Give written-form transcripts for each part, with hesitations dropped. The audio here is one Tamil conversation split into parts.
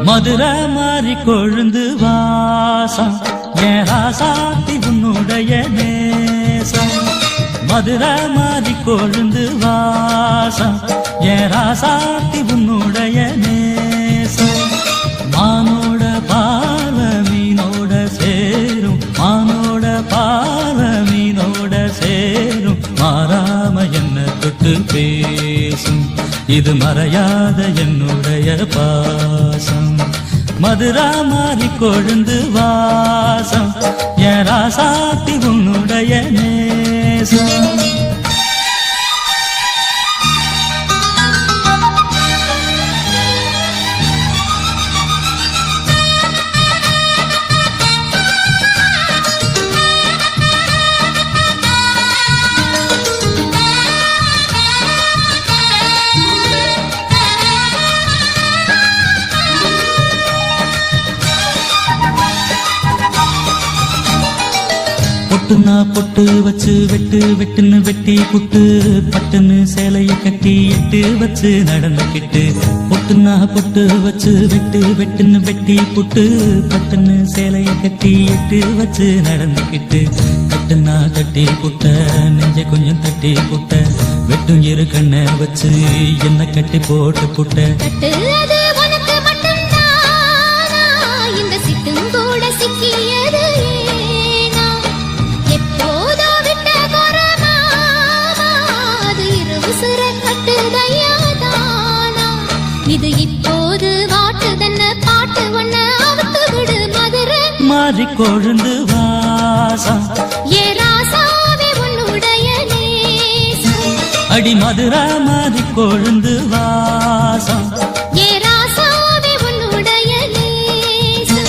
மதுரை மாறி கொழுந்து வாசம் என் ராசாத்தி உன்னுடைய நேசம். மதுரை மாறி கொழுந்து வாசம் என் ராசாத்தி உன்னுடைய நேசம். மானோட பார்வ மீனோட சேரும், மானோட பார்வ மீனோட சேரும். மாறாம என்ன தொட்டு பேசும், இது மறையாத என்னுடைய பாசம். மதுரா மாறி கொழுந்து வாசம் என் ராசாத்தி உன்னுடைய நேசம். பொட்டுனா பொட்டு வச்சு வெட்டு வெட்டுன்னு வெட்டி புட்டு, பட்டுன்னு சேலைய கட்டி எட்டு வச்சு நடந்துக்கிட்டு. பொட்டுனா பொட்டு வச்சு வெட்டு வெட்டுன்னு வெட்டி புட்டு, பட்டுன்னு சேலைய கட்டி எட்டு வச்சு நடந்துக்கிட்டு. கட்டுனா கட்டி புட்ட நெஞ்ச கொஞ்சம் தட்டி புட்ட, வெட்டும் இரு கண்ண வச்சு என்ன கட்டி போட்டு புட்ட. இது இப்போது வாட்டுதன்ன பாட்டு ஒன்ன அவுத்து விடு. மதுரை மாறி கொழுந்து வாசம் ஏ ராசாவே உன்னுடைய நேசம். அடி மதுரை மாறி கொழுந்து வாசம் ஏ ராசாவே உன்னுடைய நேசம்.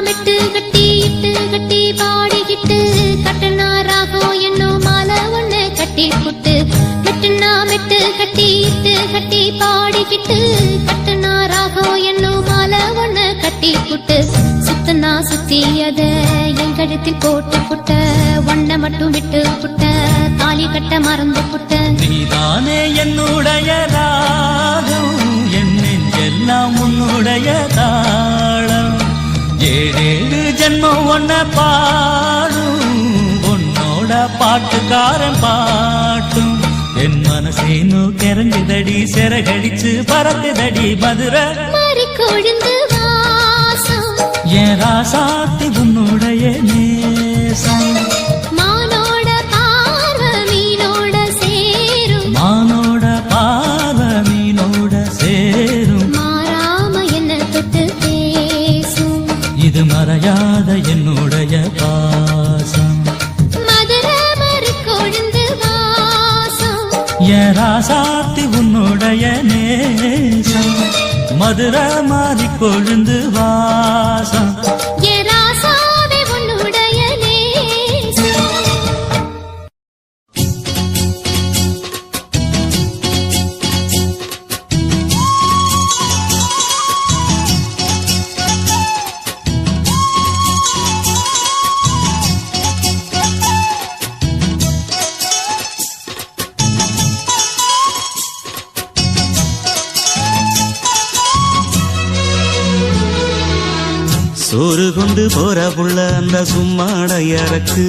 மெட்டு கட்டி இட்டு கட்டி பாடிக்கிட்டு, கட்டுனா ராகம் என்னும் மாலை ஒண்ணு கட்டி புட்டு. மெட்டுனா மெட்டு கட்டி இட்டு கட்டி பாடிக்கிட்டு, கட்டுனா ராகம் என்னும் மாலை ஒண்ணு கட்டி புட்டு. சுத்தனா சுத்தி அத என் கழுத்தில் போட்டு புட்ட, ஒன்ன மட்டும் விட்டு புட்ட, தாலி கட்ட மறந்து புட்ட. நீதானே என்னுடைய ராகம், என் நெஞ்செல்லாம் உன்னுடைய தாளம். ஏழேழு ஜென்மம் ஒன்ன பாடும், உன்னோட பாட்டுக்காரன் பாட்டும். என் மனசேனு கிறங்குதடி, சிறகடிச்சு பறக்குதடி. மதுரை மாறி கொழுந்து வாசம் என் ராசாத்தி உன்னுடைய நேசம். மானோட பார்வ மீனோட சேரும், மானோட பார்வ மீனோட சேரும். மாறாம என்ன தொட்டு பேசும், இது மறையாத என்னுடைய பாசம். மதுரை மாறி கொழுந்து வாசம் என் ராசாத்தி உன்னுடைய நேசம். மதுரை மாறி கொழுந்து வாசம் ஏ ராசாவே உன்னுடைய நேசம். சோறு கொண்டு போற புள்ள அந்த சும்மாடையறக்கு,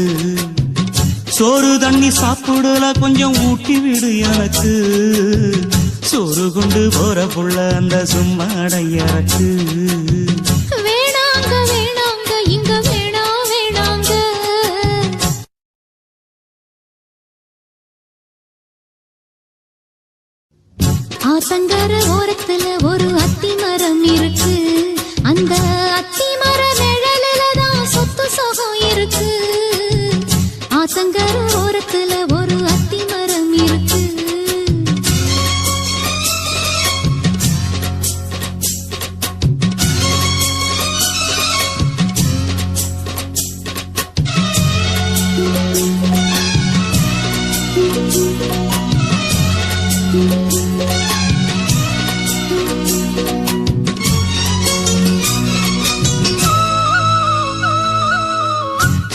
சோறு தண்ணி சாப்பிடல கொஞ்சம் ஊட்டி விடு எனக்கு. சோறு கொண்டு போற புள்ள அந்த சும்மாடையறக்கு. வேணாங்க வேணாங்க இங்க வேணா வேணாங்க. ஆத்தங்கர ஓரத்துல ஒரு அத்தி மரம் இருக்கு, அந்த அத்தி மர நிழலில தான் சொத்து சுகம் இருக்கு. ஆத்தங்கர ஓரத்துல ஒரு அத்தி மரம் இருக்கு,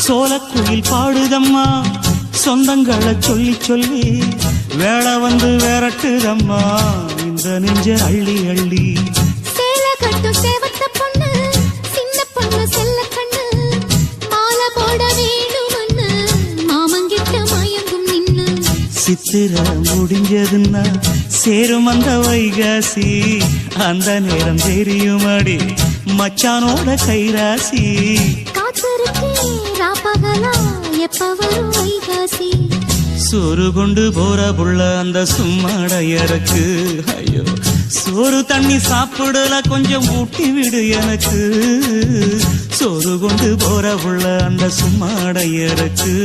சோலக்குயில் பாடுதம்மா சொந்தங்களை சொல்லி சொல்லி வேளை வந்து விரட்டுதம்மா இந்த நெஞ்ச அள்ளி அள்ளி. சேலை கட்டும் சேவத்த பொண்ணு சின்ன பொண்ணு செல்ல கண்ணு மாலை போட வேணுமன்னு மாமங்கிட்ட மயங்கும் நின்னு. சித்திர முடிஞ்சதுன்னா சேரும் அந்த வைகாசி அந்த நேரம் தெரியுமாடி மச்சானோட கைராசி. ராப்பகலா எப்ப வரும் வைகாசி. சோறு கொண்டு போற புள்ள அந்த சும்மாடையறக்கு ஐயோ சோறு தண்ணி சாப்பிடல கொஞ்சம் ஊட்டி விடு எனக்கு. சோறு கொண்டு போற புள்ள அந்த சும்மாடையறக்கு.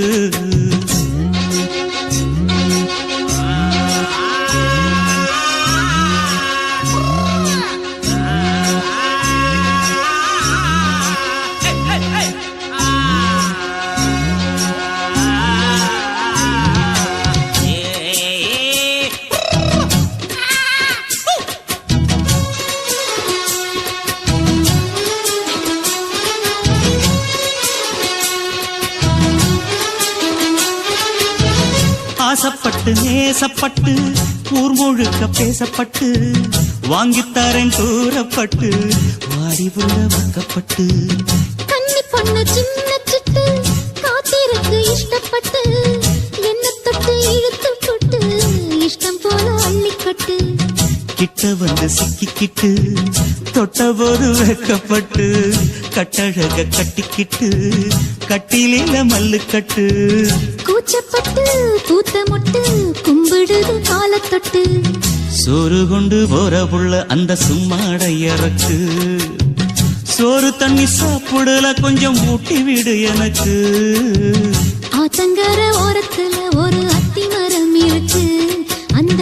ஆசப்பட்டு நேசப்பட்டு ஊர் முழுக்க பேசப்பட்டு வாங்கித்தாரன் கூறப்பட்டு வாடி புள்ள வாக்கப்பட்டு. கன்னி பொண்ணு சின்ன சிட்டு காத்திருக்கு இஷ்டப்பட்டு என்ன தொட்டு இழுத்து தொட்டு இஷ்டம் போல அள்ளிக்கட்டு. கிட்ட வந்து சிக்கிக்கிட்டு தொட்ட போது வைக்கப்பட்டு கட்டழக கட்டிக்கிட்டு கட்டிலில மல்லு கட்டு. கூச்சப்பட்டு பூத்த முட்டு கும்பிடுது காலத்தொட்டு. சோறு கொண்டு போற புள்ள அந்த சும்மாடையறக்கு. சோறு தண்ணி சாப்பிடல கொஞ்சம் ஊட்டி விடு எனக்கு. ஆத்தங்கர ஓரத்துல ஒரு அத்தி மரம் இருக்கு அந்த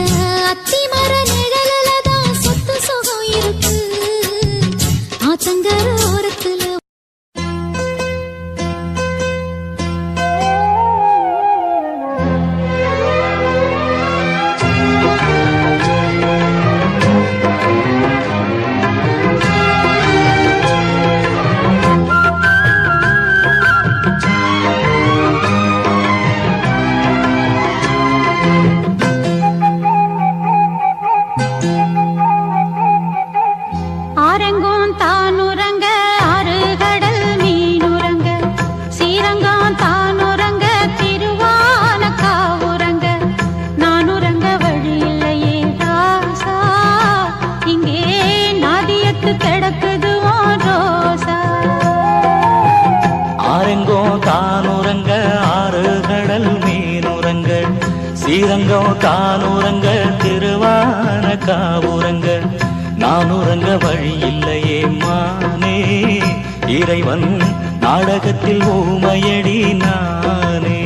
அத்தி மர நிழலில தான் சொத்து சுகம் இருக்கு. ஆத்தங்கர ஓரத்துல ஆரங்கும் தானுரங்க ஆறு கடல் மீனுரங்க சீரங்கம் தானுரங்க திருவான காவுரங்க நானுரங்க வழி இல்லையே ராசா இங்கே நாதியத்து கிடக்குது ரோசா. ஆரெங்கோ தானுரங்க ஆறு கடல் மீனுரங்க சீரங்கம் தானுரங்க திருவான காவுரங்க நானுரங்க வழி இல்லையே மானே இறைவன் நாடகத்தில் ஊமையடி நானே.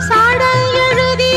சாடல் எழுதி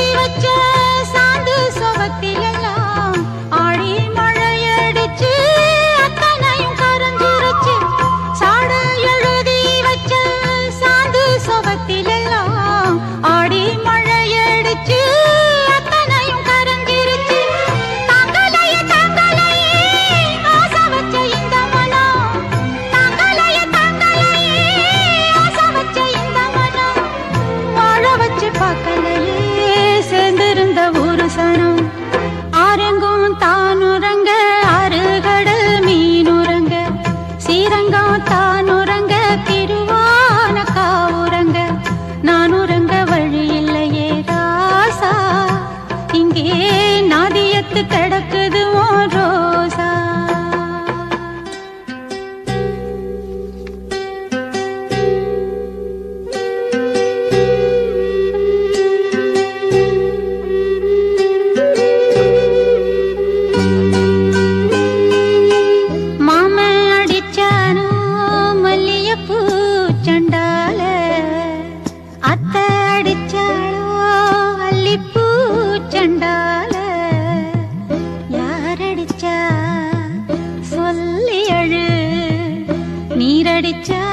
அடிச்சா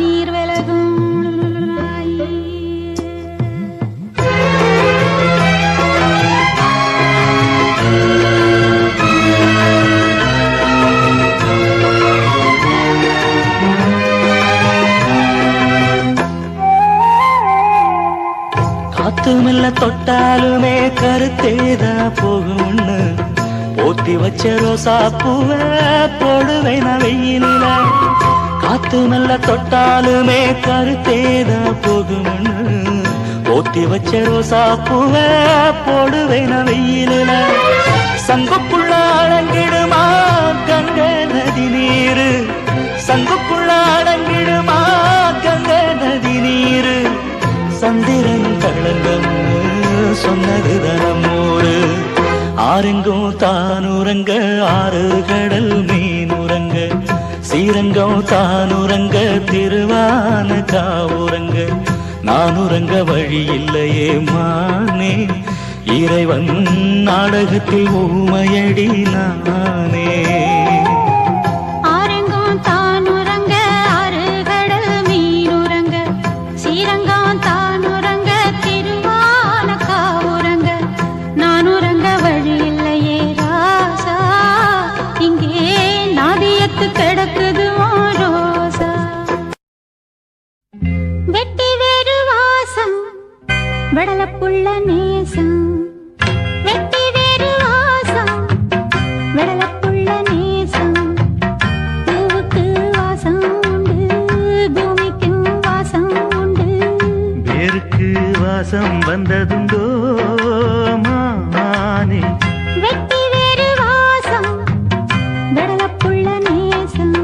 நீர் விலகும். காத்து மெல்ல தொட்டாலுமே கருத்தேதா போகும்னு போத்தி வச்ச ரோசா பூவ போடுவேன் நான் வெயிலில. காத்து மெல்ல தொட்டாலுமே கருத்தேதா போகும்னு போத்தி வச்ச ரோசா பூவ போடுவேன் நான் வெயிலில. சங்குக்குள்ள அடங்கிடுமா கங்க நதி நீரு, சங்குக்குள்ள அடங்கிடுமா கங்க நதி நீரு. சந்திரன் களங்கம் சொன்னது தனமோடு ஆரெங்கும் தானுரங்க ஆறு கடல் மீனுரங்க. சீரங்கம் தானுரங்க திருவான காவுரங்க. நானுரங்க வழி இல்லையே மானே இறைவன் நாடகத்தில் ஊமையடி நானே. ஆரெங்கும் தானுரங்க ஆறு கடல் மீனுரங்க. சீரங்கம் தானுரங்க திருவான காவுரங்க. நானுரங்க வழி இல்லையே ராசா, இங்கே நாதியத்து கிடக்குது ரோசா. வெட்டி வேறு வாசம் வெடலப்புள்ள நேசம். வெட்டி வேறு வாசம் வெடலப்புள்ள நேசம். பூவுக்கு வாசம் உண்டு பூமிக்கு வாசம் உண்டு. வேருக்கு வாசம் வந்ததுண்டோ மானே. வெட்டி வேறு வாசம் வெடலப்புள்ள நேசம்.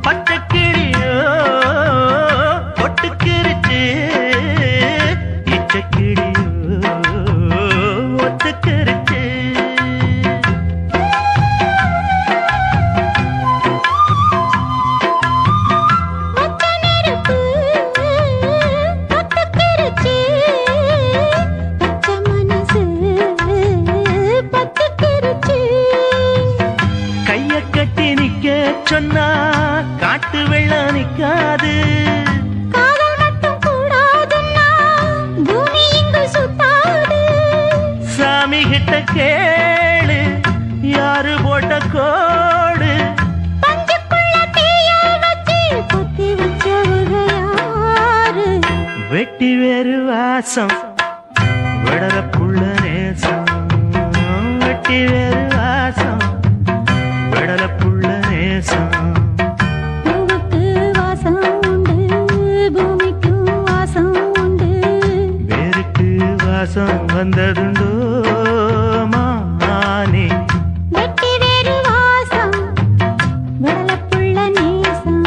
பச்சைக்கிளியோ ஒட்டுக்கிருச்சு, இச்சக்கிளியோ ஒத்துக்கிருச்சு. மொத்த நெருப்பு பத்துக்கிருச்சு. பச்சை மனசு பத்துக்கிருச்சு. கைய கட்டி நிக்க சொன்னா காட்டு வெள்ளம் நிக்காது. காதல் மட்டும் கூடாதுன்னா பூமி இங்கு சுத்தாது. சாமி கிட்ட கேளு யாரு போட்ட கோடு. பஞ்சுக்குள்ள தீய வச்சு குத்தி வச்சவங்க யாரு? வெட்டி வேறு வாசம் விடலப்புள்ள நேசம். வெட்டி வேறு வாசம் விடலப்புள்ள நேசம். பூவுக்கு வாசம் உண்டு பூமிக்கு வாசம் உண்டு. வேருக்கு வாசம் வந்ததுண்டோ மானே. வெட்டி வேறு வாசம் வெடலப்புள்ள நேசம்.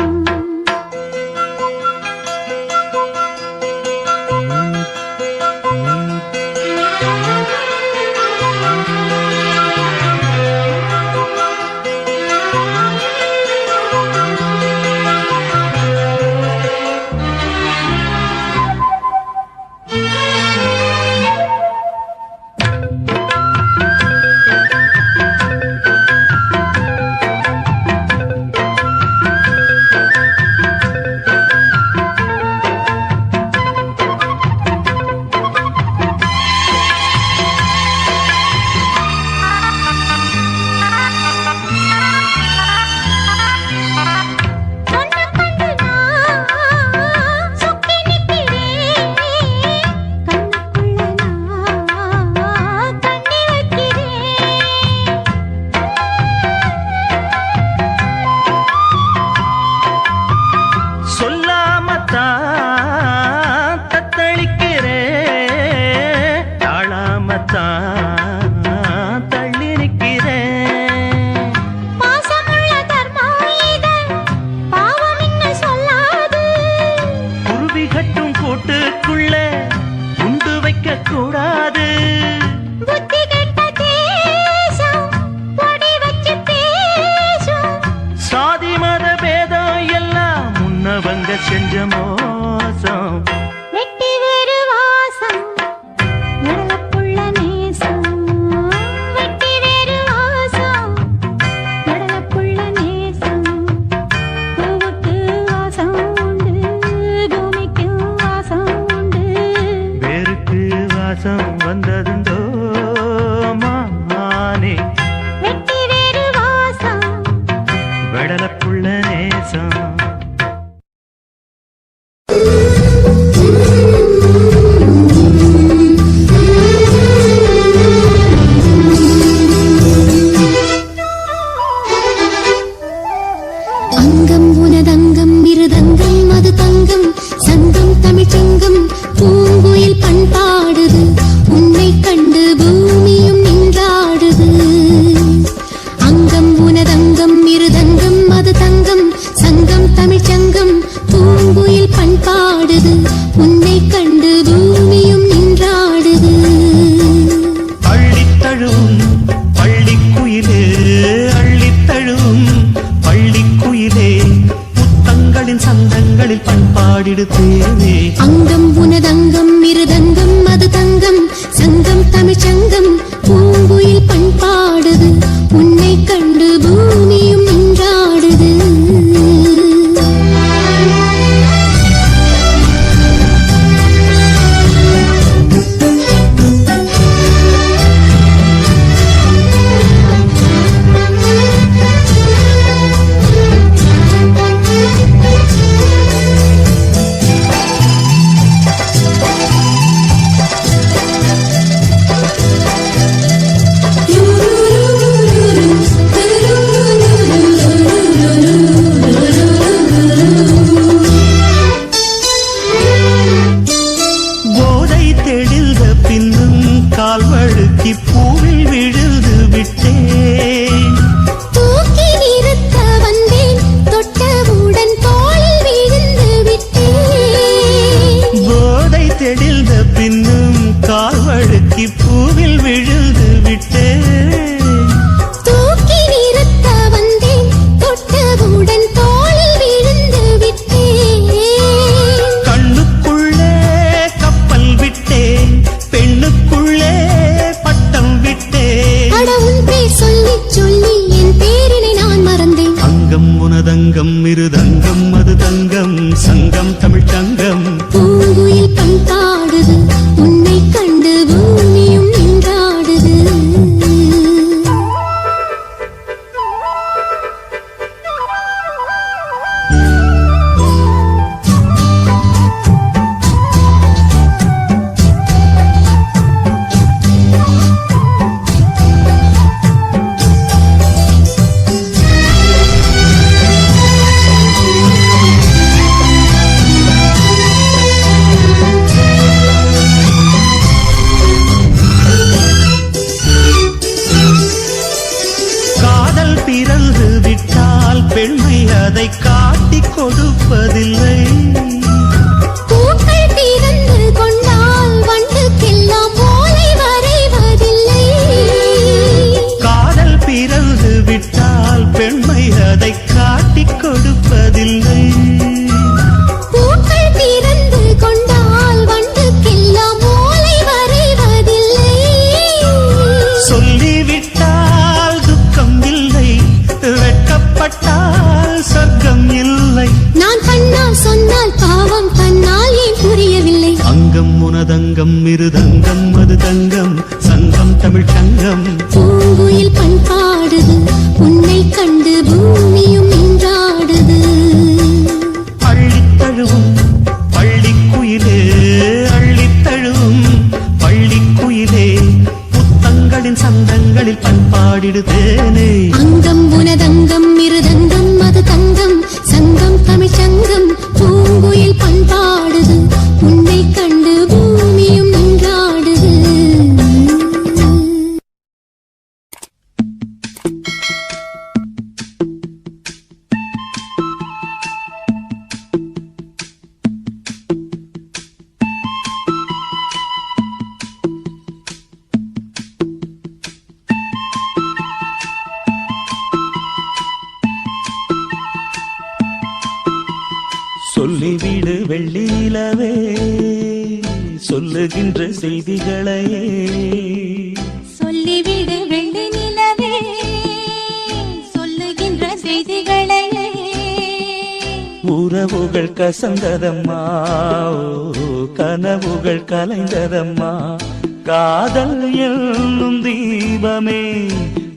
கூடாது. புத்தி கெட்ட தேசம் பொடி வச்சு பேசும். சாதி மத பேதம் எல்லாம் முன்னவங்க செஞ்ச மோசம். வெட்டி வேறு வாசம் கடலப்புள்ள நேசம். வெட்டி வேறு வாசம் கடலப்புள்ள நேசம். பூவுக்கு வாசம் உண்டு, பூமிக்கு வாசம் உண்டு. வேருக்கு வாசம் வந்ததுண்டோ மானே, வெட்டி வேறு வாசம் வெடலப்புள்ள நேசம். அங்கம் உனதங்கம் இருதங்கம் அது தங்கம் சங்கம் தமிழ்ச்சங்கம் பூங்குயில் பண்பாடுது உன்னை கண்டு பூமியும் நின்றாடுது. அங்கம் உனதங்கம் இருதங்கம் அது தங்கம் சங்கம் தமிழ்ச்சங்கம் பூங்குயில் பண்பாடுது உன்னை கண்டு பூமியும் நின்றாடுது. அள்ளித்தழுவும் பள்ளிக்குயிலே, அள்ளித்தழுவும் பள்ளிக்குயிலே, முத்தங்களின் சந்தங்களில் பண்பாடிடுதேனே. அங்கம் உனதங்கம் இருதங்கம் அது தங்கம் சங்கம் தமிழ்ச்சங்கம் பூங்குயில் பண்பாடுது உன்னை கண்டு பூமியும் நின்றாடுது. போதை தெளிந்த பின்னும் கால் வழுக்கி பூவில் விழுந்து விட்டேன். தூக்கி நிறுத்த வந்தேன் தொட்டவுடன் தோளில் விழுந்து விட்டேன். போதை தெளிந்த பின்னும் கால் வழுக்கி பூவில் விழுந்து விட்டேன். தூக்கி நிறுத்த வந்தேன் தொட்டவுடன் தோளில் விழுந்து விட்டேன். கண்ணுக்குள்ளே கப்பல் விட்டேன், பெண்ணுக்குள்ளே பட்டம் விட்டேன். அட உன் பேர் சொல்லி சொல்லி என் பேரினை நான் மறந்தேன். அங்கம் உனதங்கம் இருதங்கம் அது தங்கம் சங்கம் தமிழ்ச்சங்கம். பூங்குயில் பண்பாடுது உன்னை கண்டு பூமியும் நின்றாடுது. காதல் பிறந்து விட்டால் பெண்மை அதை காட்டிக் கொடுப்பதில்லை. பூக்கள் திறந்து கொண்டால் வண்டுக்கெல்லாம் ஓலை வரைவதில்லை. காதல் பிறந்து விட்டால் பெண்மை அதை காட்டிக் கொடுப்பதில்லை. பூக்கள் திறந்து கொண்டால் வண்டுக்கெல்லாம் ஓலை வரைவதில்லை. சொல்லிவிட்டால் துக்கம் இல்லை, வெட்கப்பட்டால் சொர்க்கம் இல்லை. நான் கண்ணால் சொன்னால் பாவம் தன்னால் ஏன் புரியவில்லை. அங்கம் உனதங்கம் இருதங்கம் அது தங்கம் சங்கம் தமிழ்ச்சங்கம். பூங்குயில் பண்பாடுது உன்னை கண்டு பூமியும் நின்றாடுது. அள்ளித்தழுவும் பள்ளிக்குயிலே, அள்ளித்தழுவும் பள்ளிக்குயிலே, முத்தங்களின் சந்தங்களில் பண்பாடிடுதேனே. அங்கம் உனதங்கம் இருதங்கம் அது தங்கம் சங்கம் தமிழ்ச்சங்கம் பூங்குயில் பண்பாடுது உன்னை கண்டு பூமியும் நின்றாடுது. சொல்லிவிடு வெள்ளி நிலவே சொல்லுகின்ற செய்திகளையே சொல்லிவிடு வெள்ளி நிலவே சொல்லுகின்ற செய்திகளையே உறவுகள் கசந்ததம்மா கனவுகள் கலைந்ததம்மா காதல் என்னும் தீபமே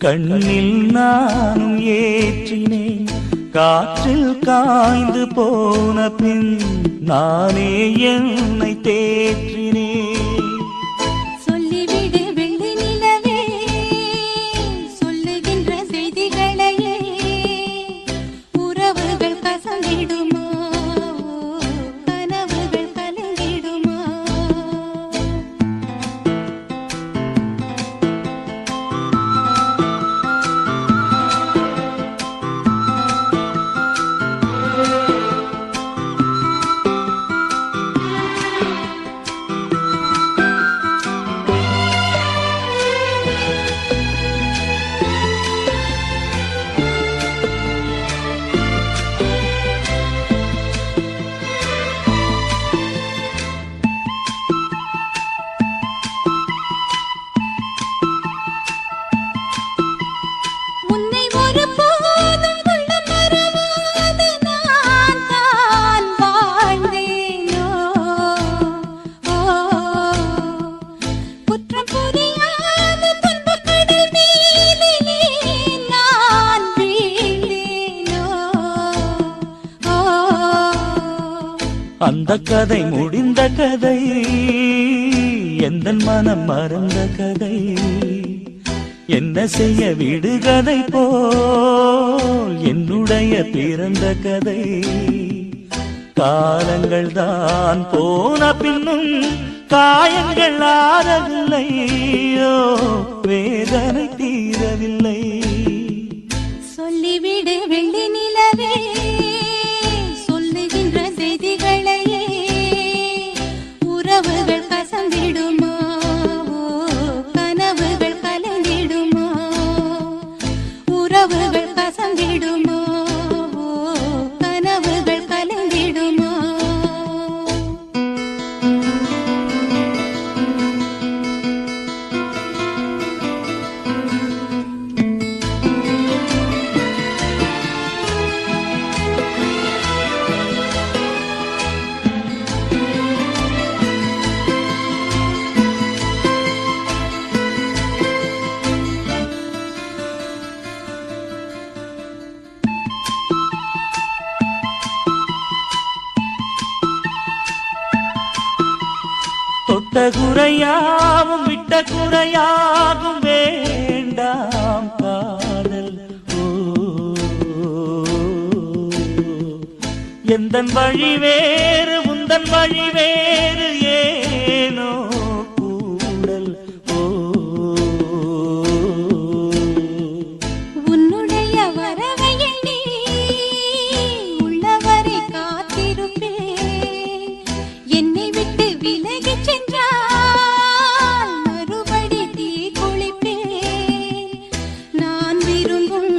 கண்ணில் நானும் ஏற்றினேன் காற்றில் காய்ந்து போன பின் நானே என்னை தேற்றினேன் சொல்லிவிடு வெள்ளி நிலவே சொல்லுகின்ற செய்திகளையே உறவுகள் கசந்திடுமா கனவுகள் கலங்கிடுமா உன்னை ஒருபோதும் உள்ளம் மறவாது நான் தான் வாழ்ந்தேனோ குற்றம் புரியாத துன்பக் கடல் மீதிலே நான் வீழ்ந்தேனோ அந்த கதை முடிந்த கதை எந்தன் மனம் மறந்த கதை என்ன செய்ய விடுகதை போல் என்னுடைய பிறந்த கதை காலங்கள் தான் போன பின்னும் காயங்கள் ஆறவில்லையோ வேதனை தீரவில்லை சொல்லிவிடு வெள்ளி நிலவே சொல்லுகின்ற செய்திகளையே உறவுகள் கசந்திடுமா கனவுகள் கலங்கிடுமா உறவுகள் கசந்திடுமா கனவுகள் கலங்கிடுமா தொட்ட குறையாவும் விட்ட குறையாகும் வேண்டாம் காதல் எந்தன் வழி வேறு உந்தன் வழி வேறு ஏனோ கூடல் உன்னுடைய வரவை எண்ணி உள்ளவரை காத்திருப்பேன் என்னை விட்டு விலகிச் சென்றால் மறுபடி தீ குளிப்பேன் நான் விரும்பும்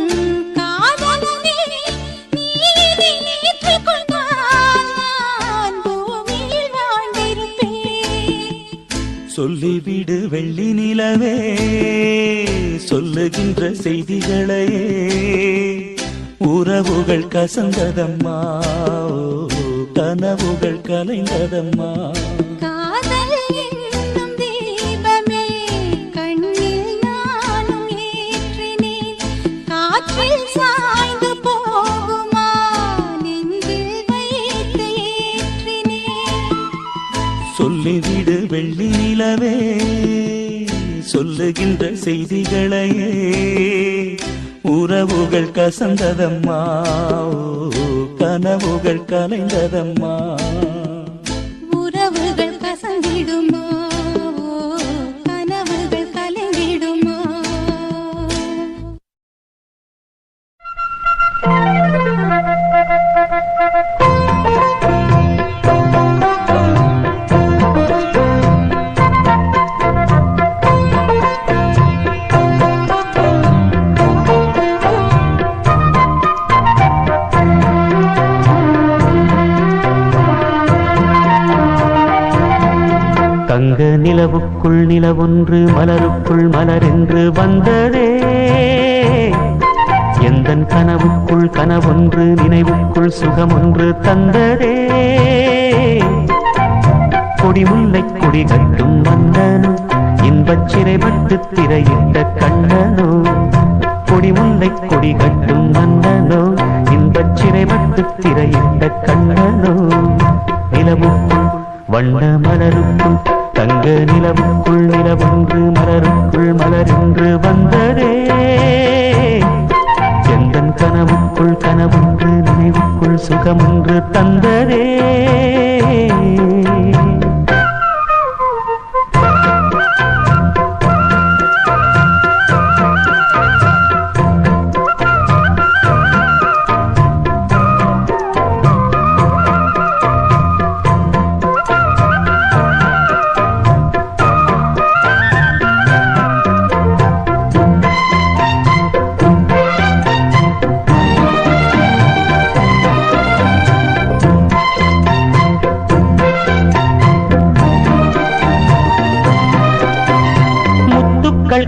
காதலனே நீதி ஏற்றுக்கொண்டால் நான் பூமியில் வாழ்ந்திருப்பேன் சொல்லிவிடு வெள்ளி நிலவே சொல்லுகின்ற செய்திகளையே உறவுகள் கசந்ததம்மா கனவுகள் கலைந்ததம்மா காதல் என்னும் தீபமே கண்ணில் நானும் ஏற்றினேன் காற்றில் சாய்ந்து போகுமா நெஞ்சில் வைத்து ஏற்றினேன் சொல்லிவிடு வெள்ளி நிலவே சொல்லுகின்ற செய்திகளையே உறவுகள் கசந்ததம்மா கனவுகள் கலைந்ததம்மா உறவுகள் கசந்திடுமா கனவுகள் கலங்கிடுமா தங்க நிலவுக்குள் நிலவொன்று மலருக்குள் மலரென்று வந்ததே எந்தன் கனவுக்குள் கனவொன்று நினைவுக்குள் சுகமொன்று தந்ததே கொடிமுல்லை கொடி கட்டும் வந்தனோ இன்பச் சிறைப்பட்டு திரையிட்ட கண்ணனோ கொடிமுல்லை கொடி கட்டும் வந்தனோ இன்பச் சிறைப்பட்டு திரையிட்ட கண்ணனோ நிலவுக்குள் வண்ண மலருக்குள் தங்க நிலவுக்குள் நிலவொன்று மலருக்குள் மலரென்று வந்ததே எந்தன் கனவுக்குள் கனவொன்று நினைவுக்குள் சுகமொன்று தந்ததே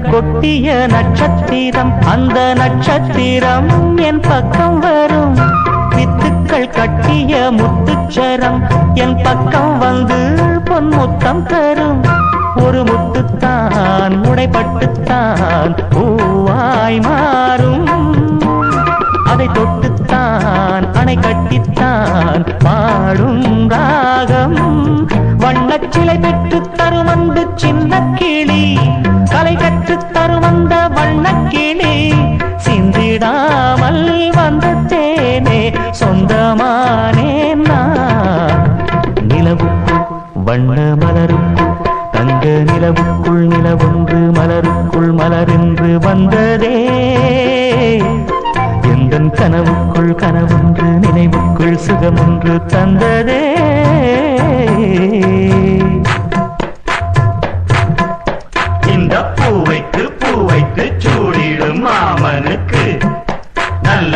கொட்டிய நட்சத்திரம் அந்த நட்சத்திரம் என் பக்கம் வரும் வித்துக்கள் கட்டிய முத்துச்சரம் என் பக்கம் வந்து பொன் முத்தம் தரும் ஒரு முத்துத்தான் உடைப்பட்டுத்தான் பூவாய் மாறும் அதை தொட்டுத்தான் அணை கட்டித்தான் பாடும் ராகம் வண்ணச்சிலை பெற்று தரும் அன்பு சின்ன கிளி கலை கற்று தரும் அந்த வண்ணக்கிளி சிந்திடாமல் வந்த தேனே சொந்தமானேன் நான் நிலவுக்குள் வண்ண மலருக்குள் தங்க நிலவுக்குள் நிலவொன்று மலருக்குள் மலரென்று வந்ததே எந்தன் கனவுக்குள் கனவொன்று நினைவுக்குள் சுகமொன்று தந்ததே இந்த பூவைக்கு சூடிடும் மாமனுக்கு நல்ல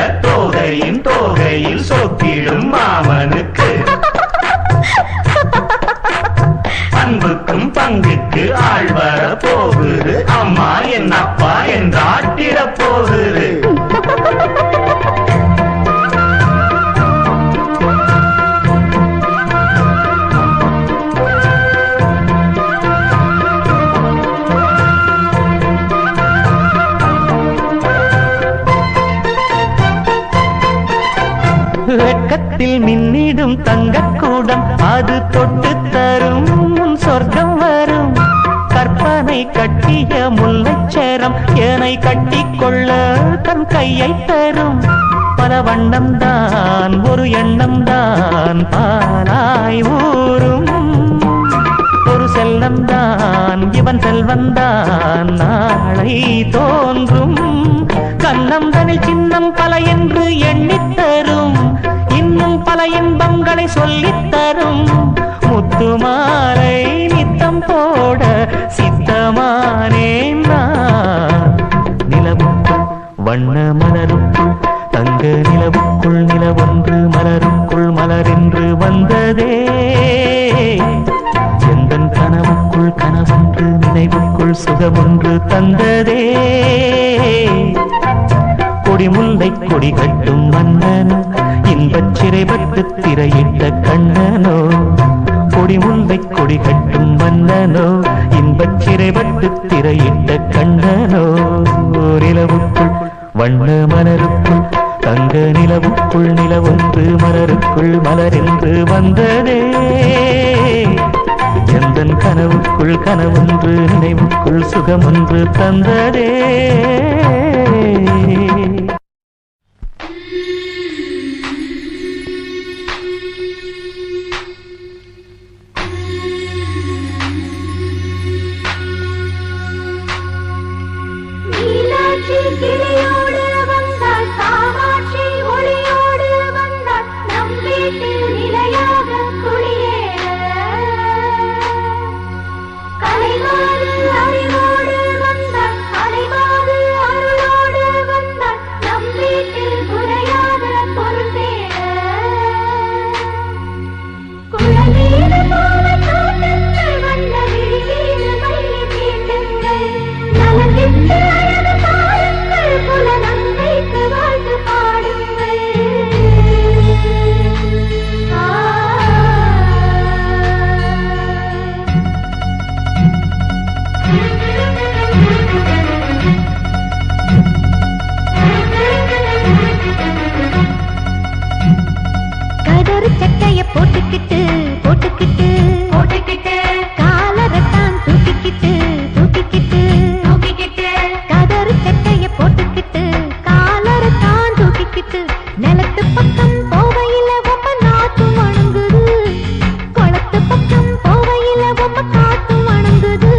தோகையில் சோக்கிடும் மாமனுக்கு அன்புக்கும் பங்குக்கு ஆள் வர போகுது அம்மா என் அப்பா என்றாட்டிட போகுது வெட்கத்தில் மின்னிடும் தங்கக்கூடம் அது தொட்டு தரும் சொர்க்கம் வரும் கற்பனை கட்டிய முல்லைச்சேரம் ஏனை கட்டிக்கொள்ள தன் கையை தரும் பல வண்ணம் தான் ஒரு எண்ணம் தான் பாலாய் ஊரும் ஒரு செல்லம் தான் இவன் செல்வன் தான் நாளை தோன்றும் கண்ணம் தனில் சின்னம் பல என்று எண்ணித்தரும் இன்னும் பல இன்பங்களை சொல்லித்தரும் முத்துமாலை நித்தம் போட சித்தமானேன் நான் நிலவுக்குள் வண்ண மலருக்குள் தங்க நிலவுக்குள் நிலவொன்று மலருக்குள் மலரென்று வந்ததே எந்தன் கனவுக்குள் கனவொன்று நினைவுக்குள் சுகமொன்று தந்ததே கொடிமுல்லை கொடி கட்டும் மன்னனோ இன்பச் சிறைப்பட்டு திரையிட்ட கண்ணனோ கொடிமுல்லை கொடி கட்டும் மன்னனோ இன்பச் சிறைப்பட்டு திரையிட்ட கண்ணனோ நிலவுக்குள் வண்ண மலருக்குள் தங்க நிலவுக்குள் நிலவொன்று மலருக்குள் மலரென்று வந்ததே எந்தன் கனவுக்குள் கனவொன்று நினைவுக்குள் சுகமொன்று தந்ததே கிளியோடு வந்தாள் காமாட்சி ஒளியோடு வந்தாள் நம் வீட்டில் நிலையாக குடியேற கலைமாறு அறிவோடு வந்தாள் அலைமாறு அருளோடு வந்தாள் சட்டைய போட்டுக்கிட்டு போட்டுக்கிட்டு போட்டுக்கிட்டு காலரத்தான் தூக்கிக்கிட்டு தூக்கிக்கிட்டு தூக்கிக்கிட்டு கதறு சட்டைய போட்டுக்கிட்டு காலரத்தான் தூக்கிக்கிட்டு நிலத்து பக்கம் போவையில உம்ம நாத்து வணங்குது குளத்து பக்கம் போவையில உம்ம காத்து வணங்குது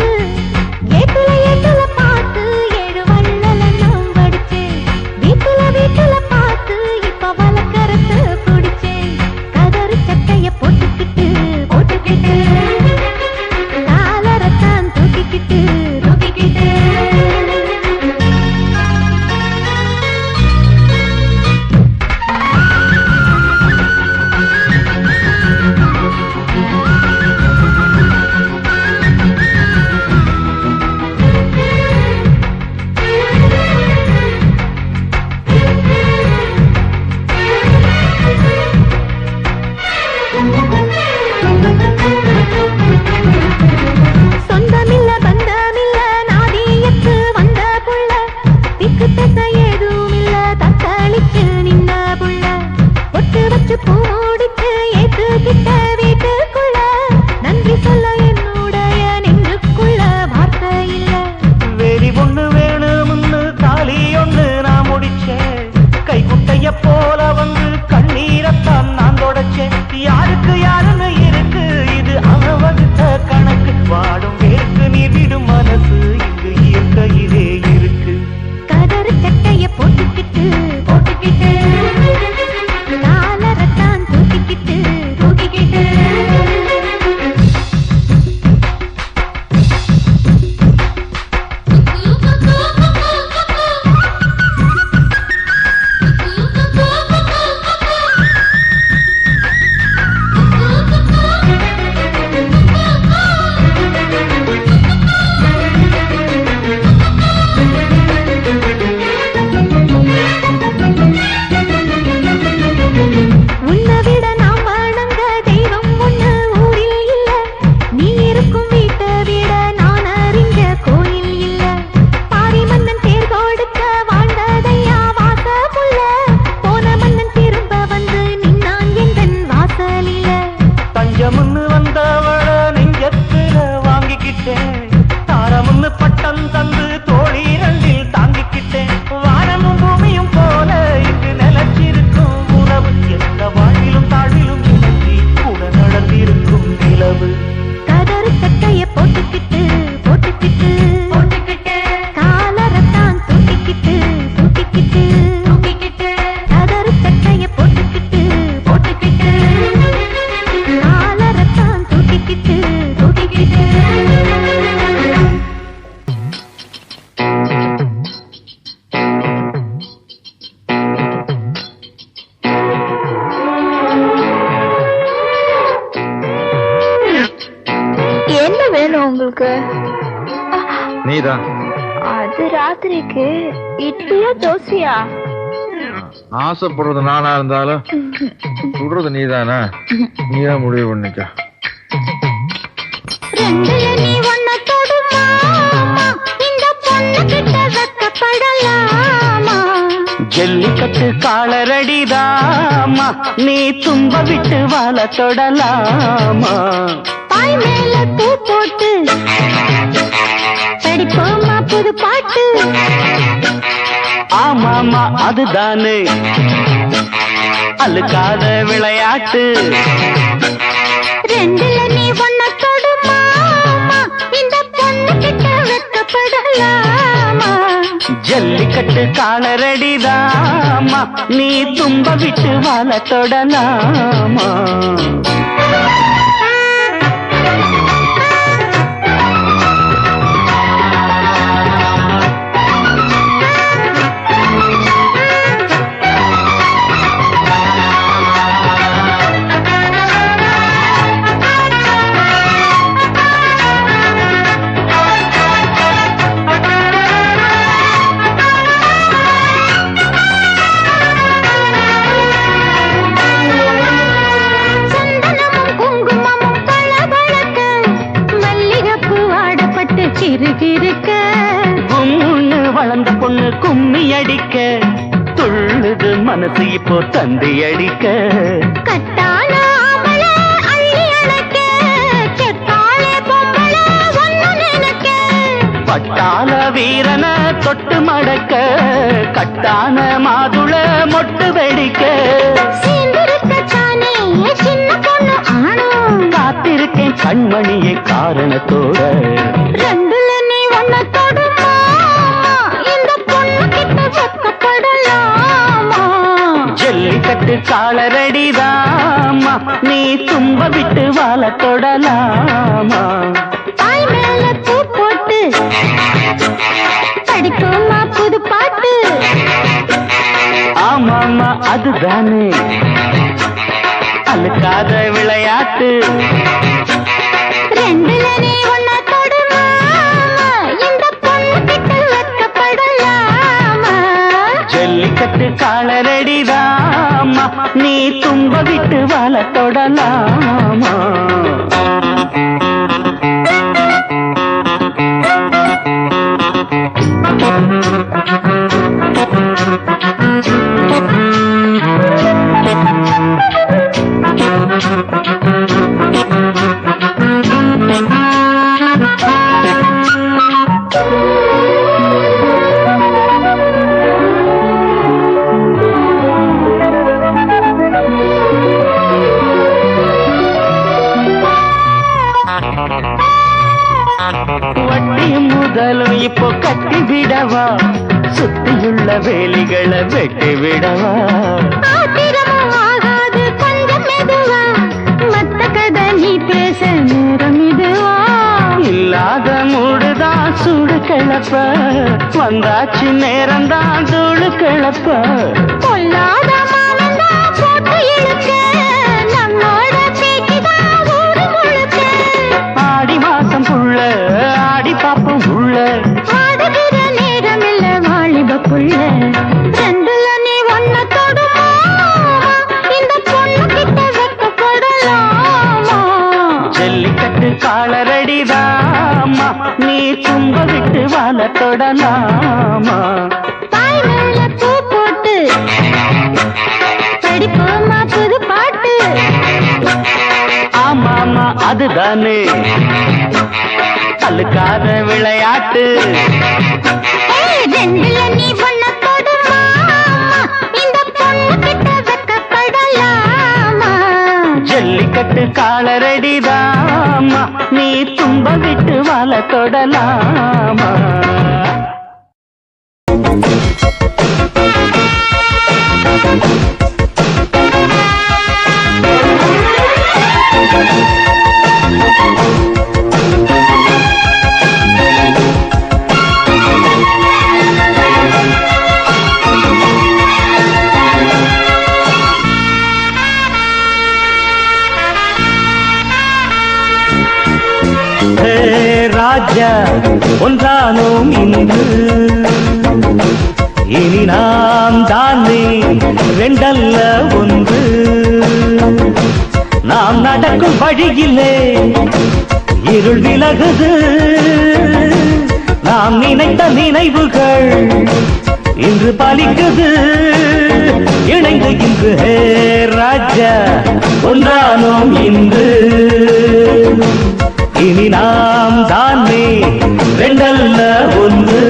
ஏட்டுல பார்த்து 7 வள்ளல நான் படிச்சேன் வீட்டுல பார்த்து இப்ப வளக்கரத்து பிடிச்சேன் கதறு சட்டைய போட்டுக்கிட்டு போட்டுக்கிட்டு காலரத்தான் தூக்கிக்கிட்டு தூக்கிக்கிட்டு சொந்தமில்ல பந்தமில்ல நாதியத்து வந்த புள்ள திக்கு தச ஏதும் இல்ல தத்தளிச்சு நின்ன புள்ள பொட்டு வச்சு பூடிச்சு ஏத்துக்கிட்ட வீட்டுக்குள்ள நன்றி சொல்ல என்னுடைய நெஞ்சுக்குள்ள வார்த்தை இல்ல வேலி ஒண்ணு வேணும்னு தாலி ஒண்ணு நான் முடிச்சேன் கை குட்டைய போல வந்து கண்ணீரத்தான் நான் தொடச்சேன் யாருக்கு யாருன்னு இருக்கு இது அவன் வகுத்த கணக்கு வாடும் வேர்க்கு நீ விடும் மனசு இங்கு இயற்கையிலே இருக்கு கதறு சட்டைய போட்டுக்கிட்டு போட்டுக்கிட்டு காலரத்தான் தூக்கிக்கிட்டு தூக்கிக்கிட்டு உன்னை விட நாம் வணங்க தெய்வம் ஒண்ணு ஊரில் இல்ல நீ இருக்கும் வீட்டை விட நான் அறிஞ்ச கோயில் இல்ல பாரி மன்னன் தேர் கொடுக்க வாழ்ந்ததையா வாச புள்ள போன மன்னன் திரும்ப வந்து நின்னான் எந்தன் வாசலில தஞ்சமுன்னு வந்தவள நெஞ்சத்துல வாங்கிக்கிட்டேன் தாரமுன்னு பட்டம் தந்து தோழி ரெண்டில் தாங்கிக்கிட்டேன் வானமும் பூமியும் போல இங்கு நிலச்சிருக்கும் உறவு எந்த வாழ்விலும் தாழ்விலும் நிலச்சி கூட நடந்திருக்கும் நிலவு கதறு சட்டைய போட்டுக்கிட்டு போட்டுக்கிட்டு போட்டுக்கிட்டு காலரத்தான் தூக்கிக்கிட்டு தூக்கிக்கிட்டு தூக்கிக்கிட்டு கதறு சட்டைய போட்டுக்கிட்டு போட்டுக்கிட்டு காலரத்தான் தூக்கிக்கிட்டு தூக்கிக்கிட்டு என்ன வேணும் உங்களுக்கு நீதான் அது ராத்திரிக்கு இட்லியா தோசையா ஆசைப்படுறது நானா இருந்தாலும் சுடுறது நீதானா நீதான் முடிவு பண்ணிக்க ரெண்டுல நீ ஒன்ன தொடுமா இந்த பொண்ணு கிட்ட வெக்கப்படலாமா ஜல்லிக்கட்டு காலரடிதாமா நீ தும்ப விட்டு வாழ தொடலாமா பாய் மேல பூ போட்டு படிப்போமா புது பாட்டு ஆமாமா அதுதானே அழுக்காத விளையாட்டு ரெண்டுல நீ ஒன்ன தொடுமா இந்த பொண்ணு கிட்ட வெக்கப்படலாமா ஜல்லிக்கட்டு காலரடிதாமா நீ தும்ப விட்டு வாழ தொடலாமா கிறுகிறுக்க கும்முன்னு வளர்ந்த பொண்ணு கும்மி அடிக்க துள்ளுது மனசு இப்போ தந்தி அடிக்க கட்டான வீரன தொட்டு மடக்க கட்டான மாதுள மொட்டு வெடிக்க சேர்ந்திருக்கத்தானே சின்ன பொண்ணு ஆணும் காத்திருக்கேன் கண்மணியை காரணத்தோட ரெண்டுல நீ ஒன்ன தொடுமா இந்த பொண்ணு கிட்ட வெக்கப்படலாமா ஜல்லிக்கட்டு காலரடிதாமா நீ தும்ப விட்டு வாழ தொடலாமா தாய் மேல பூ போட்டு படிக்குமா புது பாட்டு ஆமாமா அதுதானே அழுக்காத விளையாட்டு ரெண்டுல நீ ஒன்ன தொடுமா இந்த பொண்ணு கிட்ட வெக்கப்படலாமா ஜல்லிக்கட்டு காலரடிதாமா நீ தும்ப விட்டு வாழ தொடலாமா வட்டியும் முதலும் இப்போ கட்டி விடவா சுத்தியுள்ள வேலிகளை வெட்டி விடவா ஆத்திரமும் ஆகாது கொஞ்சம் மெதுவா மத்த கதை நீ பேச நேரம் இதுவா இல்லாத மூடுதான் சூடு கிளப்ப வந்தாச்சு நேரம்தான் தூளு கிளப்ப பொல்லாத மானந்தா போட்டு இழுக்க நம்மோட பேச்சுதான் ஊரு முழுக்க ஆடி மாசம் புள்ள ஆடி பாப்போம் உள்ள ஆடுகிற நேரம் இல்ல வாலிப புள்ள ரெண்டுல நீ ஒன்ன தொடுமா இந்த பொண்ணு கிட்ட வெக்கப்படலாமா ஜல்லிக்கட்டு காலரடிதாமா நீ தும்ப விட்டு வாழ தொடலாமா தாய் மேல பூ போட்டு படிப்போமா புது பாட்டு ஆமாமா அதுதானே அழுக்காத விளையாட்டு ரெண்டுல நீ ஒன்ன தொடுமா இந்த பொண்ணு கிட்ட வெக்கப்படலாமா ஜல்லிக்கட்டு காலரடிதாமா நீ தும்ப விட்டு வாழ தொடலாமா ஹே ராஜா ஒன்றானோம் இன்று இனி நாம் தானே ரெண்டல்ல ஒன்று நாம் நடக்கும் வழியிலே இருள் விலகுது நாம் நினைத்த நினைவுகள் இன்று பலிக்குது இணைந்து இன்று ஹே ராஜா ஒன்றானோம் இன்று இனி நாம் தானே ரெண்டல்ல ஒன்று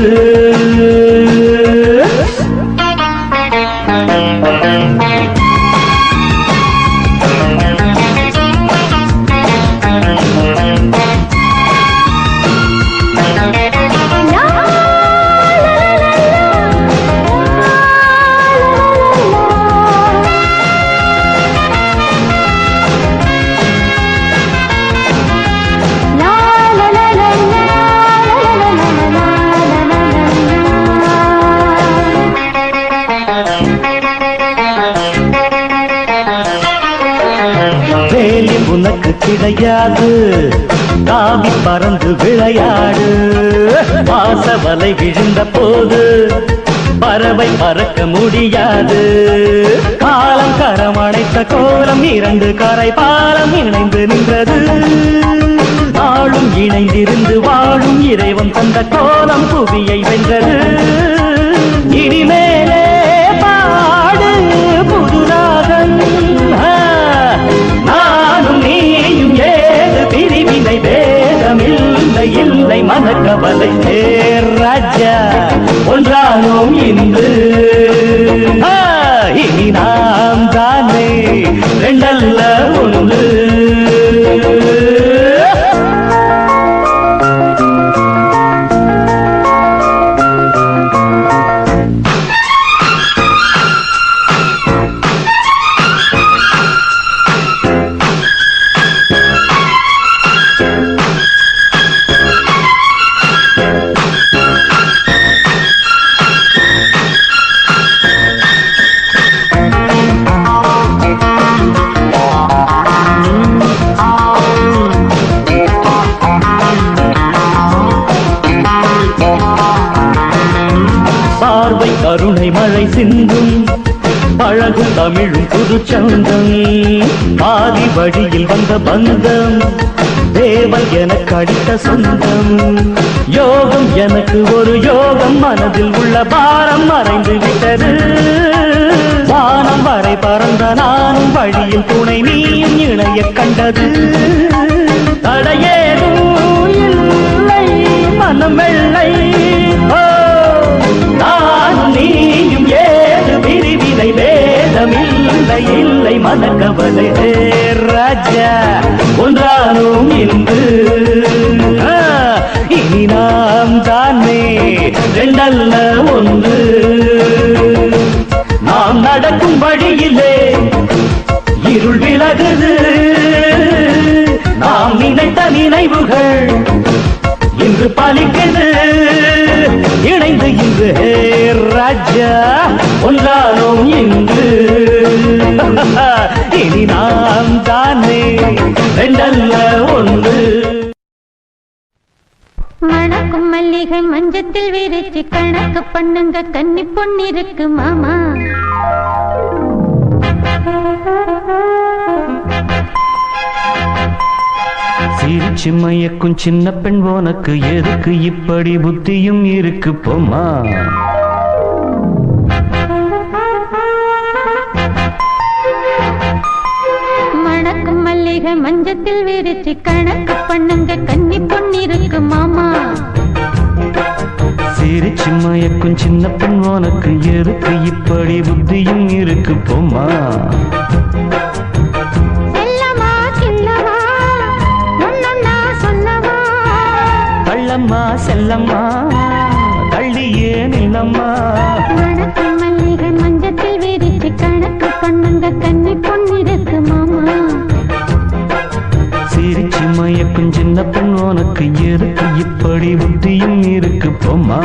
வேலி உனக்கு கிடையாது தாவி பறந்து விளையாடு பாசவலை விழுந்த போது பறவை பறக்க முடியாது காலம் கரம் அணைத்த கோலம் இரண்டு கரை பாலம் இணைந்து நின்றது நாளும் இணைந்திருந்து வாழும் இறைவன் தந்த கோலம் புவியை வென்றது இனிமேலே பாடு புதுராகன் நானும் நீயும் ஏது பிரிவினை வேதமில்லை இல்லை மனக்கவலை சேர ராஜா ஒன்றானோம் இன்று இனி நாம் தானே ரெண்டல்ல ஒன்று பார்வை கருணை மழை சிந்தும் பழகும் தமிழும் புது சந்தம் பாதி வழியில் வந்த பந்தம் தேவன் எனக்கு அடித்த சொந்தம் யோகம் எனக்கு ஒரு யோகம் மனதில் உள்ள பாரம் மறைந்து விட்டது வானம் வரை பறந்த நானும் வழியில் துணை நீயும் இணைய கண்டது தடையேதும் இல்லை மனம் வெள்ளை நானும் நீயும் ஏது பிரிவினை வேதமில்லை இல்லை மனக்கவலை ராஜா ஒன்றானோம் இன்று இனி நாம் தானே ரெண்டல்ல ஒன்று நாம் நடக்கும் வழியிலே இருள் விலகுது நாம் நினைத்த நினைவுகள் இன்று பலிக்குது இணைந்து இன்று ராஜா ஒன்றானோம் இன்று இனி நாம் தானே ரெண்டல்ல ஒன்று மணக்கும் மல்லிகை மஞ்சத்தில் விரிச்சு கணக்கு பண்ணுங்க கன்னி பொன்னிருக்கு மாமா சிரிச்சு மயக்கும் சின்ன பெண் உனக்கு எதுக்கு இப்படி புத்தியும் இருக்கு போமா மணக்கும் மல்லிகை மஞ்சத்தில் விரிச்சு கணக்கு பண்ணுங்க கன்னி பொன்னிருக்கு மாமா சிரிச்சு மயக்கும் சின்ன பெண் உனக்கு எதுக்கு இப்படி புத்தியும் இருக்கு போமா செல்லம்மா தள்ளியே நில்லம்மா மணக்கும் மல்லிகை மஞ்சத்தில் விரிச்சு கணக்கு பண்ணுங்க கன்னி பொன்னிருக்கு மாமா சிரிச்சு மயக்கும் சின்ன பெண் உனக்கு எதுக்கு இப்படி புத்தியும் இருக்கு போமா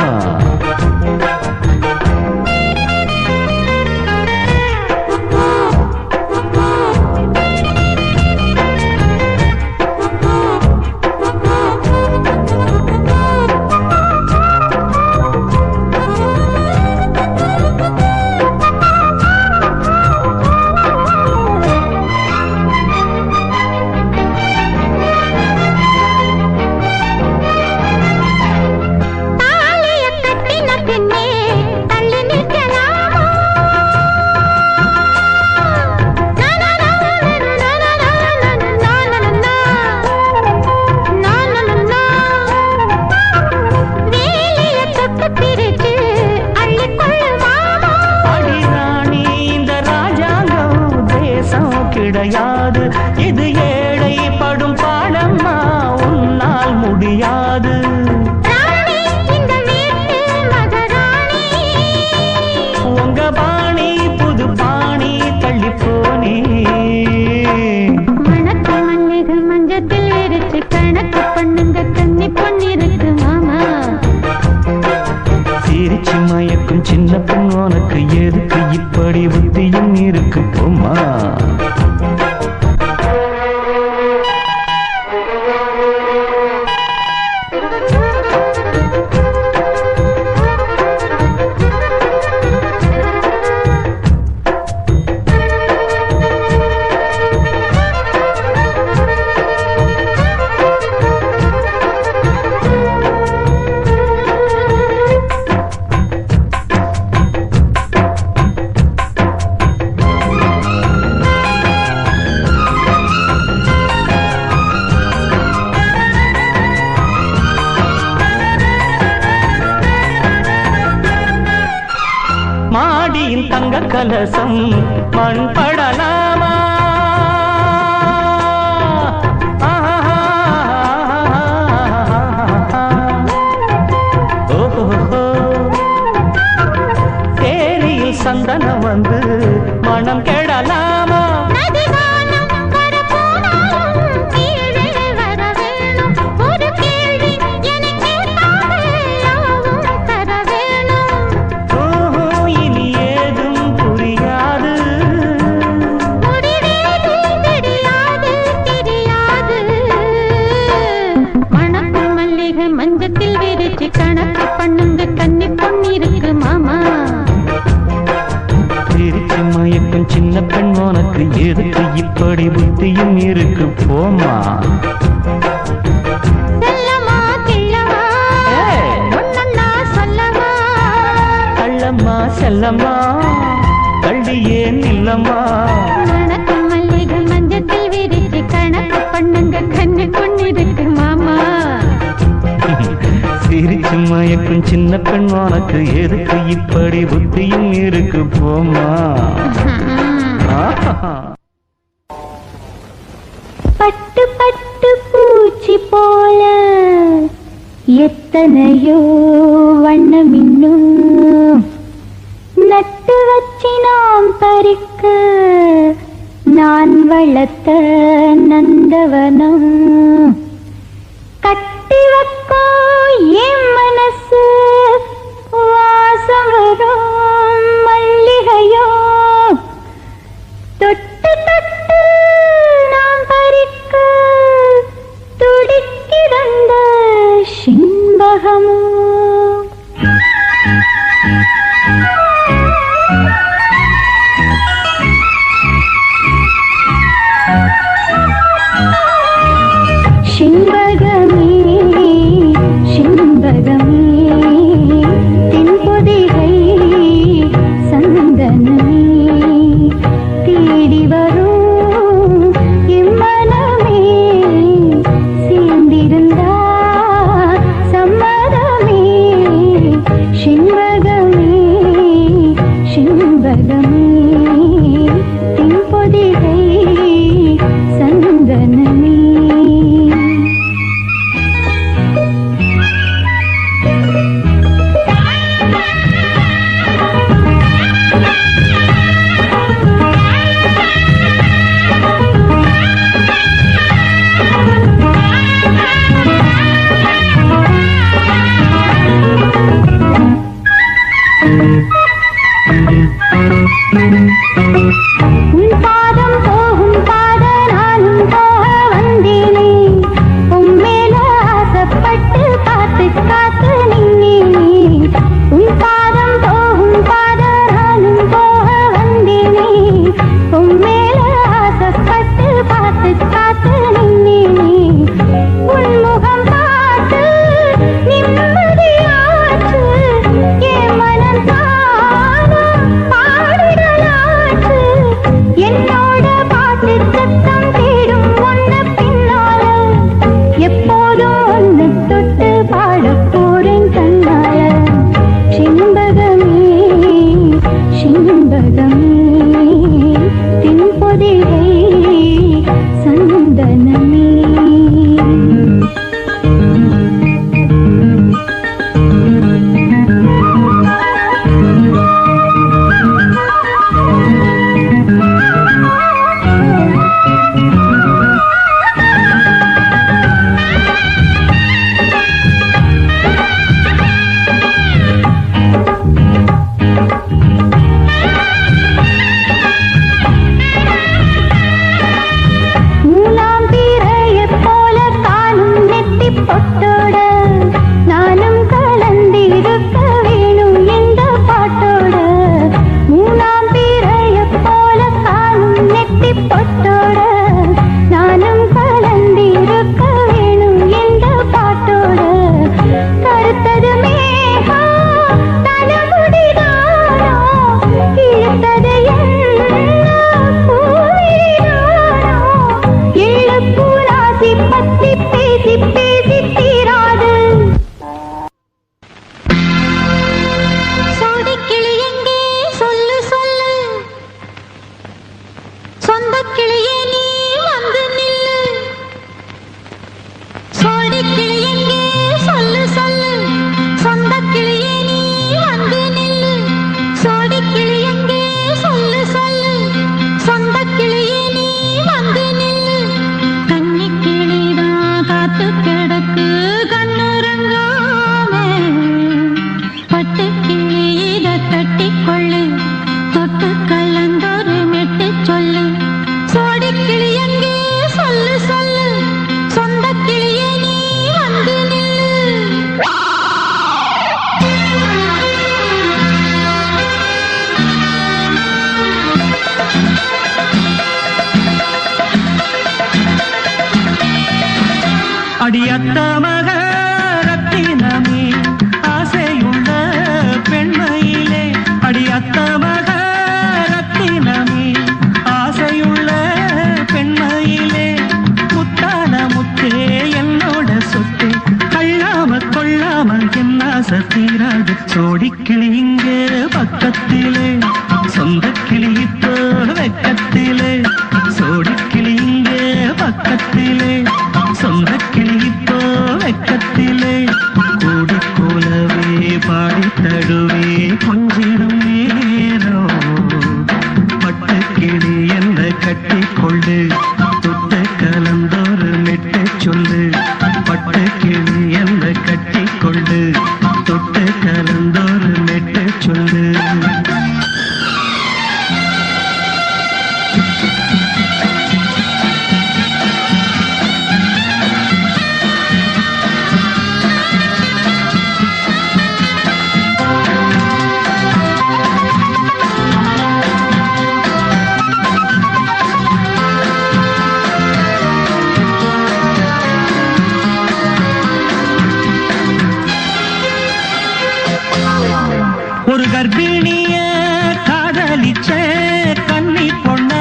கிடையாது இது ஏழை படும் பாடம்மா உன்னால் முடியாது உங்க பாணி புது பாணி தள்ளி போனே மணக்கு மல்லிகை மஞ்சத்தில் விரிச்சு கணக்கு பண்ணுங்க கன்னி பொன்னிருக்கு மாமா சிரிச்சு மயக்கும் சின்ன பெண் உனக்கு எதுக்கு இப்படி புத்தியும் இருக்கு போமா தங்க கலசம் மண் படலாமா தேரியில் சந்தனம் வந்து மனம் கெடலாமா இனி ஏதும் புரியாது மணக்கும் மல்லிகை மஞ்சத்தில் விரிச்சு கணக்கு பண்ணுங்க கன்னி பொன்னிருக்கு மாமா சிரிச்சு மயக்கும் சின்ன பெண் உனக்கு எதுக்கு இப்படி புத்தியும் இருக்கு போமா செல்லமா கிள்ளமா ஒன்னொன்னா சொல்லமா கள்ளம்மா செல்லம்மா கள்ளியே நில்லம்மா மணக்கும் மல்லிகை மஞ்சத்தில் விரிச்சு கணக்கு பண்ணுங்க கன்னி பொன்னிருக்கு மாமா சிரிச்சு மயக்கும் சின்ன பெண் உனக்கு எதுக்கு இப்படி புத்தியும் இருக்கு போமா பட்டு பட்டு பூச்சி போல எத்தனையோ வண்ணம் இன்னும் நட்டு வச்சு நாம் பறிக்க நான் வளர்த்த நந்தவனம் கட்டி வைக்கோ என் மனசு வாசம் வரும் மல்லிகையோ தொட்டு தொட்டு நாம் பறிக்க துடிக்கிறந்த சிம்பகமோ அடியத்த மக ரத்தினமே ஆசையுள்ள பெண்மையிலே அடியத்த மக ரத்தினமே ஆசையுள்ள பெண்மையிலே முத்தான முத்தே என்னோட சொத்து கள்ளாம கொள்ளாம என்ன சத்தீராது சோடிக்கிளி இங்கே பக்கத்திலே சொந்த கிளி இப்போ வெக்கத்திலே சோடிக்கிளி இங்கே பக்கத்திலே சொந்த கிளி இப்போ வெக்கத்திலே கூடி போலவே பாடி தடுவே கொஞ்சிடும் நேரம் பட்டு கிளி என்ன கட்டி கொண்டு தொட்டு கலந்தோறு மெட்டு சொல்லு பட்டு கிளி என்ன கட்டி கொண்டு தொட்டு கலந்தோறு மெட்டு சொல்லு ஒரு கர்ப்பிணிய காதலிச்ச கண்ணி பொண்ண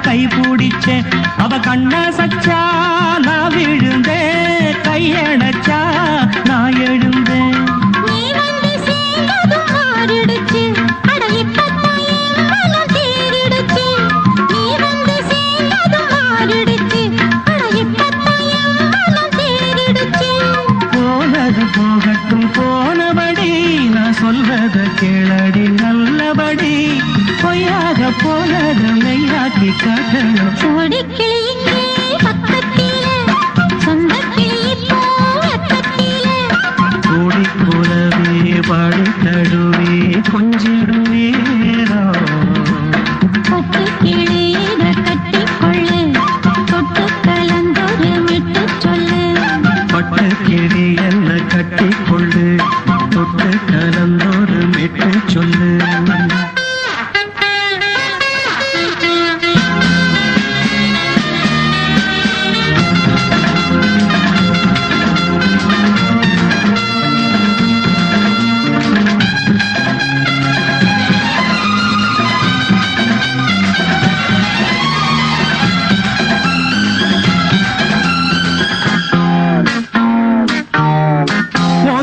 கை பிடிச்ச அவ கண்ண சச்சா நான் விழுந்தேன் கையணைச்சா நான் எழுந்தேன் நீ வந்து சேர்ந்ததும் மாறிடுச்சு அட இப்பத்தான் என் மனம் தேறிடுச்சு நீ வந்து சேர்ந்ததும் மாறிடுச்சு அட இப்பத்தான் என் மனம் தேறிடுச்சு போனது போகட்டும் போனபடி நான் சொல்றத கேளடி நல்லபடி பொய்யாக போனது மெய்யாக்கி காட்டணும் சோடிக்கிளி இங்கே பக்கத்திலே சொந்த கிளி இப்போ வெக்கத்திலே கூடி போலவே பாடி தடுவே கொஞ்சிடும் நேரம் பட்டு கிளியிட கட்டிக்கொள்ளு தொட்டு கலந்தொரு மெட்டு சொல்லு பட்டு கிளி என்ன கட்டி கொள்ளு தொட்டு கலந்தோறு மெட்டு சொல்லு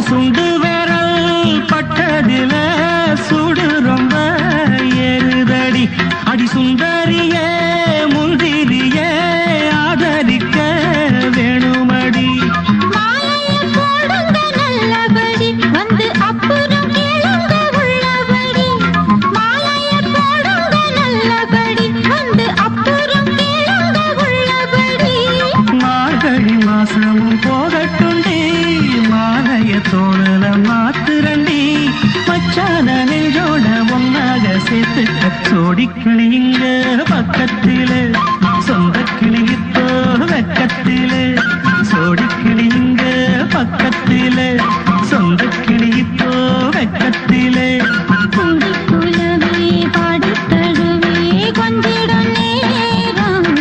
சுண்டு விரல் பட்டதில சுடு ரொம்ப ஏறுதடி அடி சுந்தரியே முந்திரியே ஆதரிக்க வேணுமடி மாலைய போடுங்க நல்லபடி வந்து அப்புறம் கேளுங்க உள்ளபடி மாலைய போடுங்க நல்லபடி வந்து அப்புறம் கேளுங்க உள்ளபடி மார்கழி மாசமும் போகட்டுண்டி மாலைய தோழல மாத்துரண்டி மச்சான நெஞ்சோட ஒன்னாக சேர்த்து சோடிக்கிளி இங்க பக்கத்திலே சொந்த கிளி இப்போ வெக்கத்திலே சோடிக்கிளி இங்க பக்கத்திலே சொந்த கிளி இப்போ வெக்கத்திலே குந்தி குலவே பாடி தழுவே கொஞ்சிடும் நேரம்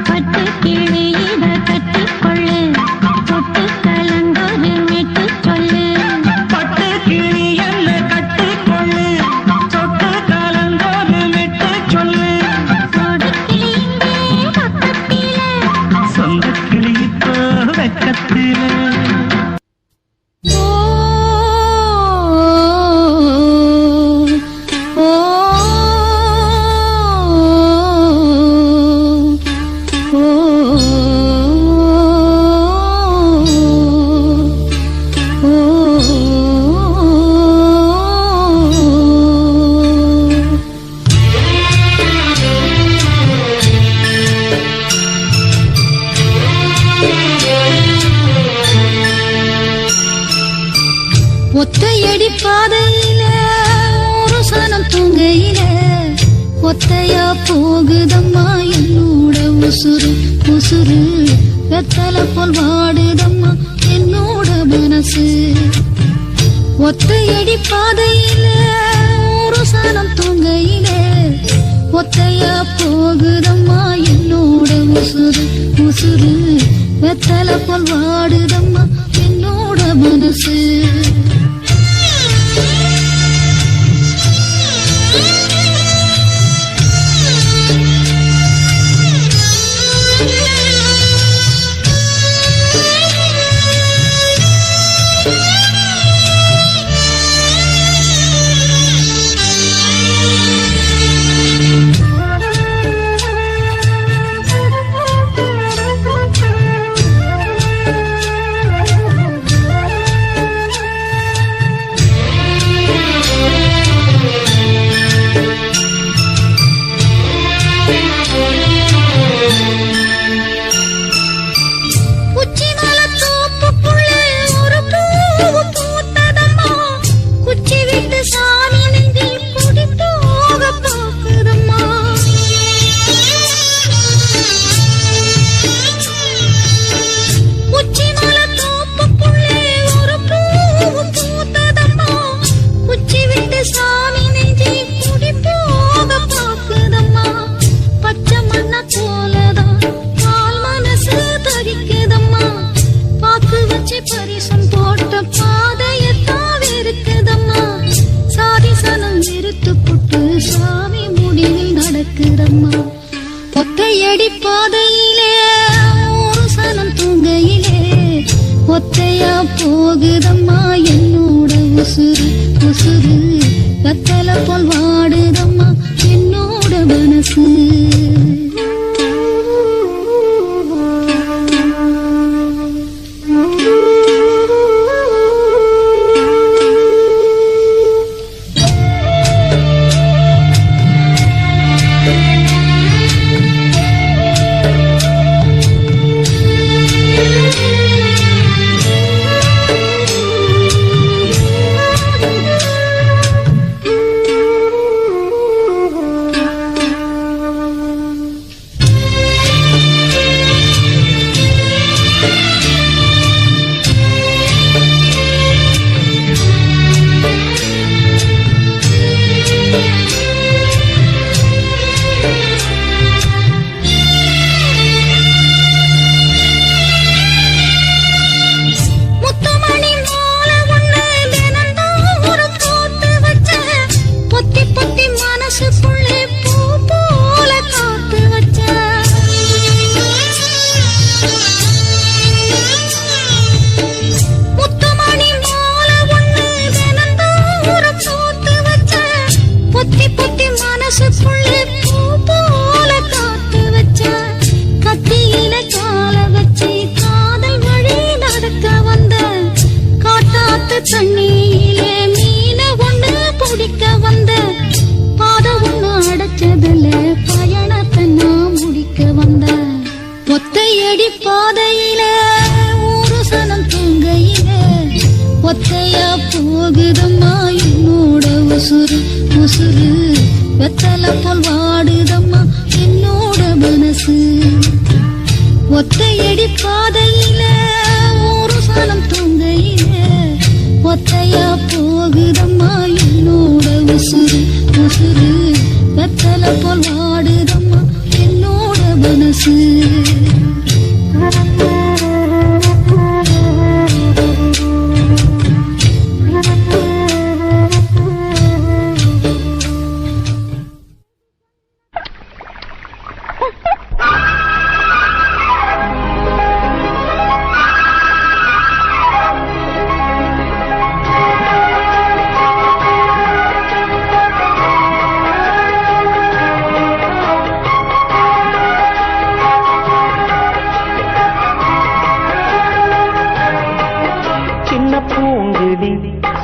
பட்டு கிளியிட கட்டிக்கொள்ளு தொட்டு கலந்தொரு மெட்டு சொல்லு பட்டு கிளி என்ன கட்டிக்கொள்ளு தொட்டு கலந்தோறு மெட்டு சொல்லு சோடிக்கிளி இங்கே பக்கத்திலே சொந்த கிளி இப்போ வெக்கத்திலே ஓ ஒத்தையடி பாதையில ஒரு சனம் தூங்கையில ஒத்தையா போகுதம்மா என்னோட உசுறு உசுறு வெத்தலை போல் வாடுதம்மா என்னோட மனசு ஒத்தையடி பாதையில ஒரு சனம் தூங்கையில ஒத்தையா போகுதம்மா என்னோட உசுறு உசுறு வெத்தலை போல் வாடுதம்மா என்னோட மனசு. பரிசம் போட்ட பாதையத்தான் இருக்குதம்மா. சாதி சனம் நிறுத்து புட்டு சாமி முடிவில் நடக்குதம்மா. ஒத்தையடி பாதையிலே ஒரு சனம் தூங்கையிலே ஒத்தையா போகுதம்மா என்னோட உசுறு உசுறு. வெத்தலை போல் வாடுதம்மா என்னோட மனசு. தண்ணியிலே மீன ஒண்ணு பிடிக்க வந்த பாத ஒண்ணு அடைச்சதுல பயணத்தை நான் முடிக்க வந்த. ஒத்தையடி பாதையில ஒரு சனம் தூங்கையில ஒத்தையா போகுதம்மா என்னோட உசுறு உசுறு. வெத்தலை போல் வாடுதம்மா என்னோட மனசு. ஒத்தையடி பாதையில ஒரு சனம் தூங்கையில ஒத்தையா போகுதம்மா என்னோட உசுறு உசுறு. வெத்தலை போல் வாடுதம்மா என்னோட மனசு.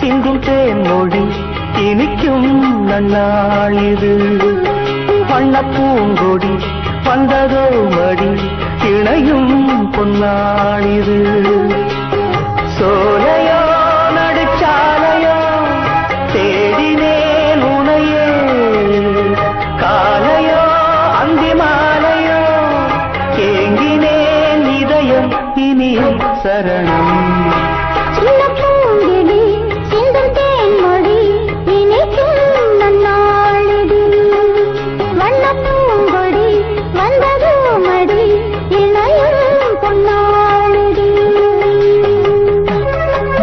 சிந்தும் தேன்மொழி இனிக்கும் நன்னாளிது. வண்ண பூங்கொடி வந்ததோ மடி இணையும் பொன்னாளிது. சோலையோ நடுச்சாலையோ தேடினேன் உனையே. காலையோ அந்தி மாலையோ ஏங்கினேன் இதயம் இனி சரண